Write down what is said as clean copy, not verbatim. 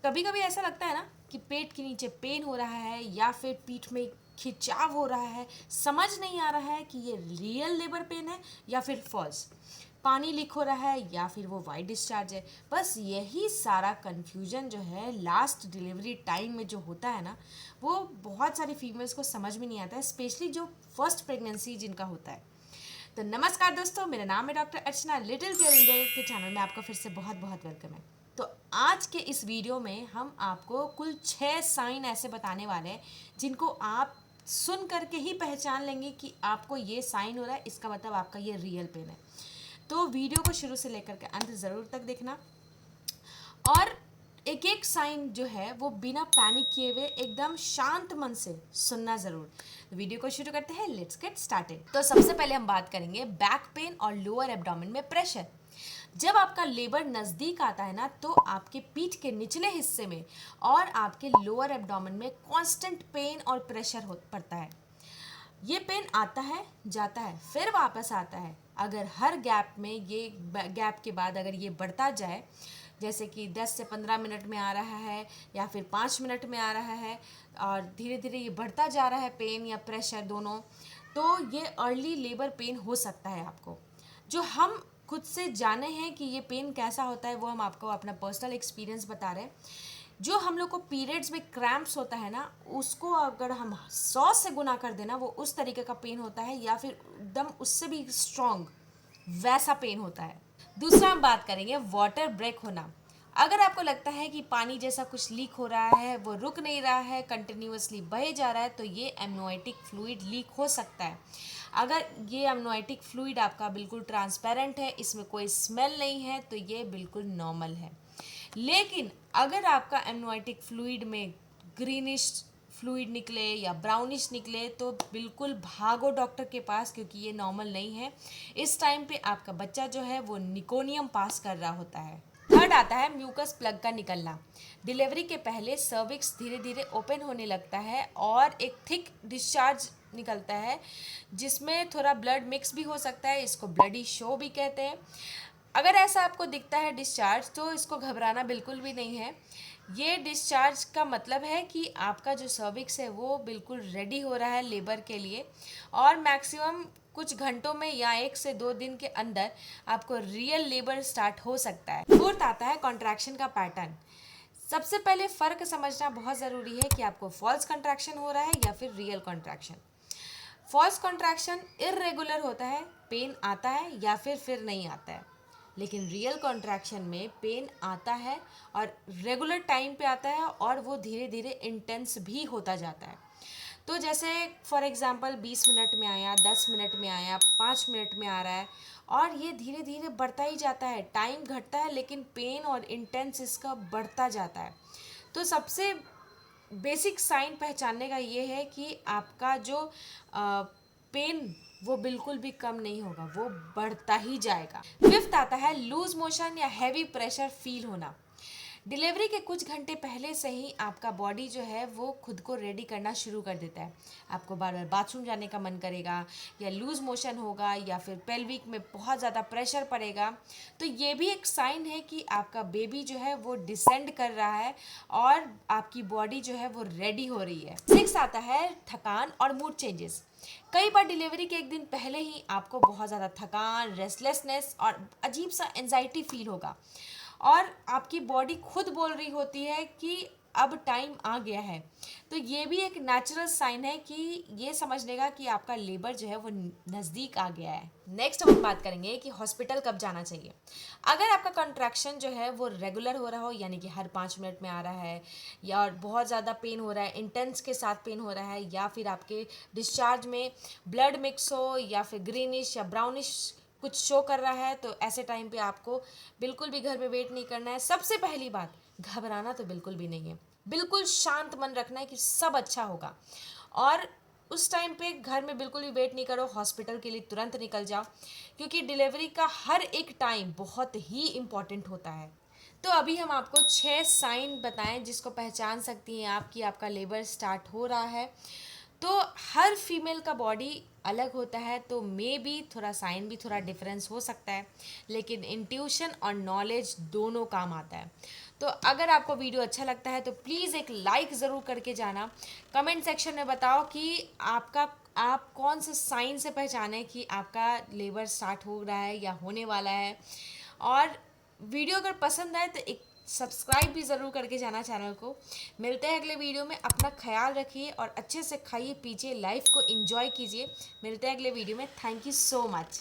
कभी कभी ऐसा लगता है ना कि पेट के नीचे पेन हो रहा है या फिर पीठ में खिंचाव हो रहा है, समझ नहीं आ रहा है कि ये रियल लेबर पेन है या फिर फॉल्स, पानी लीक हो रहा है या फिर वो वाइट डिस्चार्ज है। बस यही सारा कन्फ्यूजन जो है लास्ट डिलीवरी टाइम में जो होता है ना, वो बहुत सारी फीमेल्स को समझ में नहीं आता है, स्पेशली जो फर्स्ट प्रेगनेंसी जिनका होता है। तो नमस्कार दोस्तों, मेरा नाम है डॉक्टर अर्चना। लिटिल केयर इंडिया के चैनल में आपका फिर से बहुत बहुत वेलकम है। तो आज के इस वीडियो में हम आपको कुल 6 साइन ऐसे बताने वाले हैं जिनको आप सुन करके ही पहचान लेंगे कि आपको ये साइन हो रहा है, इसका मतलब आपका ये रियल पेन है। तो वीडियो को शुरू से लेकर के अंत ज़रूर तक देखना, और एक एक साइन जो है वो बिना पैनिक किए हुए एकदम शांत मन से सुनना ज़रूर। तो वीडियो को शुरू करते हैं, लेट्स गेट स्टार्टेड। तो सबसे पहले हम बात करेंगे बैक पेन और लोअर एब्डोमेन में प्रेशर। जब आपका लेबर नज़दीक आता है ना, तो आपके पीठ के निचले हिस्से में और आपके लोअर एब्डोमेन में कांस्टेंट पेन और प्रेशर हो पड़ता है। ये पेन आता है, जाता है, फिर वापस आता है। अगर हर गैप में ये गैप के बाद अगर ये बढ़ता जाए, जैसे कि 10 से 15 मिनट में आ रहा है या फिर 5 मिनट में आ रहा है, और धीरे धीरे ये बढ़ता जा रहा है पेन या प्रेशर दोनों, तो ये अर्ली लेबर पेन हो सकता है आपको। जो हम खुद से जाने हैं कि ये पेन कैसा होता है, वो हम आपको अपना पर्सनल एक्सपीरियंस बता रहे हैं। जो हम लोग को पीरियड्स में क्रैम्प्स होता है ना, उसको अगर हम 100 से गुना कर देना, वो उस तरीके का पेन होता है, या फिर एकदम उससे भी स्ट्रॉन्ग वैसा पेन होता है। दूसरा हम बात करेंगे वाटर ब्रेक होना। अगर आपको लगता है कि पानी जैसा कुछ लीक हो रहा है, वो रुक नहीं रहा है, कंटिन्यूअसली बहे जा रहा है, तो ये एमनोएटिक फ्लूइड लीक हो सकता है। अगर ये एमनोएटिक फ्लूइड आपका बिल्कुल ट्रांसपेरेंट है, इसमें कोई स्मेल नहीं है, तो ये बिल्कुल नॉर्मल है। लेकिन अगर आपका एमनोएटिक फ्लूइड में ग्रीनिश फ्लूइड निकले या ब्राउनिश निकले, तो बिल्कुल भागो डॉक्टर के पास, क्योंकि ये नॉर्मल नहीं है। इस टाइम पे आपका बच्चा जो है वो निकोनियम पास कर रहा होता है। थर्ड आता है म्यूकस प्लग का निकलना। डिलीवरी के पहले सर्विक्स धीरे धीरे ओपन होने लगता है और एक थिक डिस्चार्ज निकलता है, जिसमें थोड़ा ब्लड मिक्स भी हो सकता है। इसको ब्लडी शो भी कहते हैं। अगर ऐसा आपको दिखता है डिस्चार्ज, तो इसको घबराना बिल्कुल भी नहीं है। ये डिस्चार्ज का मतलब है कि आपका जो सर्विक्स है वो बिल्कुल रेडी हो रहा है लेबर के लिए, और मैक्सिमम कुछ घंटों में या 1 से 2 दिन के अंदर आपको रियल लेबर स्टार्ट हो सकता है। फोर्थ आता है कॉन्ट्रैक्शन का पैटर्न। सबसे पहले फ़र्क समझना बहुत ज़रूरी है कि आपको फॉल्स कॉन्ट्रैक्शन हो रहा है या फिर real contraction. False contraction irregular होता है, पेन आता है या फिर नहीं आता है। लेकिन रियल कॉन्ट्रैक्शन में पेन आता है और रेगुलर टाइम पे आता है, और वो धीरे धीरे इंटेंस भी होता जाता है। तो जैसे फॉर एग्जांपल 20 मिनट में आया, 10 मिनट में आया, 5 मिनट में आ रहा है, और ये धीरे धीरे बढ़ता ही जाता है। टाइम घटता है लेकिन पेन और इंटेंस इसका बढ़ता जाता है। तो सबसे बेसिक साइन पहचानने का ये है कि आपका जो पेन वो बिल्कुल भी कम नहीं होगा, वो बढ़ता ही जाएगा। फिफ्थ आता है लूज मोशन या हैवी प्रेशर फील होना। डिलीवरी के कुछ घंटे पहले से ही आपका बॉडी जो है वो खुद को रेडी करना शुरू कर देता है। आपको बार बार बाथरूम जाने का मन करेगा, या लूज मोशन होगा, या फिर पेल्विक में बहुत ज़्यादा प्रेशर पड़ेगा। तो ये भी एक साइन है कि आपका बेबी जो है वो डिसेंड कर रहा है और आपकी बॉडी जो है वो रेडी हो रही है। सिक्स आता है थकान और मूड चेंजेस। कई बार डिलीवरी के एक दिन पहले ही आपको बहुत ज़्यादा थकान, रेस्टलेसनेस और अजीब सा एंजाइटी फील होगा, और आपकी बॉडी खुद बोल रही होती है कि अब टाइम आ गया है। तो ये भी एक नेचुरल साइन है कि ये समझने का कि आपका लेबर जो है वो नज़दीक आ गया है। नेक्स्ट हम बात करेंगे कि हॉस्पिटल कब जाना चाहिए। अगर आपका कॉन्ट्रैक्शन जो है वो रेगुलर हो रहा हो, यानी कि हर 5 मिनट में आ रहा है, या और बहुत ज़्यादा पेन हो रहा है, इंटेंस के साथ पेन हो रहा है, या फिर आपके डिस्चार्ज में ब्लड मिक्स हो, या फिर ग्रीनिश या ब्राउनिश कुछ शो कर रहा है, तो ऐसे टाइम पे आपको बिल्कुल भी घर में वेट नहीं करना है। सबसे पहली बात, घबराना तो बिल्कुल भी नहीं है। बिल्कुल शांत मन रखना है कि सब अच्छा होगा, और उस टाइम पे घर में बिल्कुल भी वेट नहीं करो, हॉस्पिटल के लिए तुरंत निकल जाओ, क्योंकि डिलीवरी का हर एक टाइम बहुत ही इम्पॉर्टेंट होता है। तो अभी हम आपको 6 साइन बताएं जिसको पहचान सकती हैं आप कि आपका लेबर स्टार्ट हो रहा है। तो हर फीमेल का बॉडी अलग होता है, तो मे बी थोड़ा साइन भी थोड़ा डिफरेंस हो सकता है, लेकिन इंट्यूशन और नॉलेज दोनों काम आता है। तो अगर आपको वीडियो अच्छा लगता है तो प्लीज़ एक लाइक ज़रूर करके जाना। कमेंट सेक्शन में बताओ कि आप कौन से साइन से पहचाने कि आपका लेबर स्टार्ट हो रहा है या होने वाला है। और वीडियो अगर पसंद आए तो एक सब्सक्राइब भी ज़रूर करके जाना चैनल को। मिलते हैं अगले वीडियो में। अपना ख्याल रखिए और अच्छे से खाइए पीजिए, लाइफ को एंजॉय कीजिए। मिलते हैं अगले वीडियो में। Thank you so much.